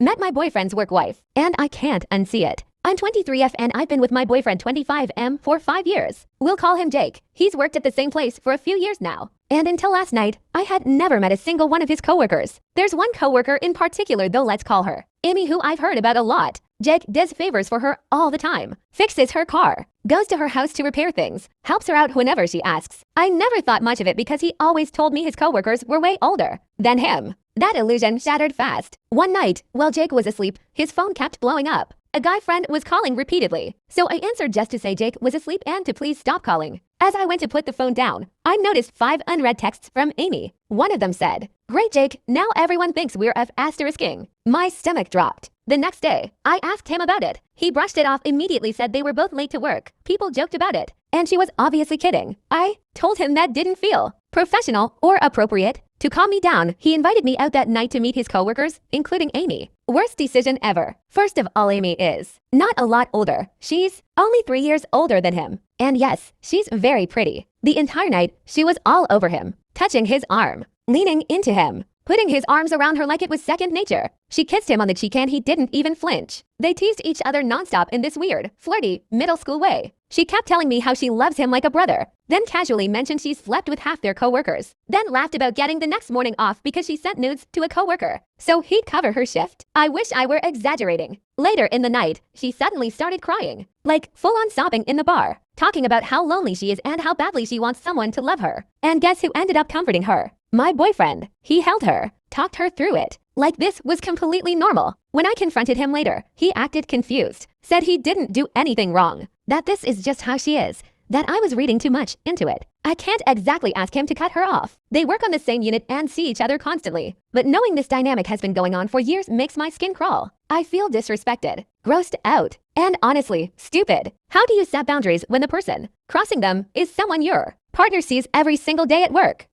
Met my boyfriend's work wife, and I can't unsee it. I'm 23F and I've been with my boyfriend 25M for 5 years. We'll call him Jake. He's worked at the same place for a few years now. And until last night, I had never met a single one of his coworkers. There's one coworker in particular though, let's call her Amy, who I've heard about a lot. Jake does favors for her all the time, fixes her car, goes to her house to repair things, helps her out whenever she asks. I never thought much of it because he always told me his coworkers were way older than him. That illusion shattered fast. One night, while Jake was asleep, his phone kept blowing up. A guy friend was calling repeatedly, so I answered just to say Jake was asleep and to please stop calling. As I went to put the phone down, I noticed 5 unread texts from Amy. One of them said, "Great Jake, now everyone thinks we're F asterisking." My stomach dropped. The next day, I asked him about it. He brushed it off immediately, said they were both late to work. People joked about it, and she was obviously kidding. I told him that didn't feel professional or appropriate. To calm me down, he invited me out that night to meet his coworkers, including Amy. Worst decision ever. First of all, Amy is not a lot older. She's only 3 years older than him. And yes, she's very pretty. The entire night, she was all over him, touching his arm, leaning into him, putting his arms around her like it was second nature. She kissed him on the cheek and he didn't even flinch. They teased each other nonstop in this weird, flirty, middle school way. She kept telling me how she loves him like a brother, then casually mentioned she slept with half their coworkers, then laughed about getting the next morning off because she sent nudes to a coworker, so he'd cover her shift. I wish I were exaggerating. Later in the night, she suddenly started crying, like full-on sobbing in the bar, talking about how lonely she is and how badly she wants someone to love her. And guess who ended up comforting her? My boyfriend. He held her, talked her through it, like this was completely normal. When I confronted him later, he acted confused, said he didn't do anything wrong, that this is just how she is, that I was reading too much into it. I can't exactly ask him to cut her off. They work on the same unit and see each other constantly. But knowing this dynamic has been going on for years makes my skin crawl. I feel disrespected, grossed out, and honestly, stupid. How do you set boundaries when the person crossing them is someone your partner sees every single day at work?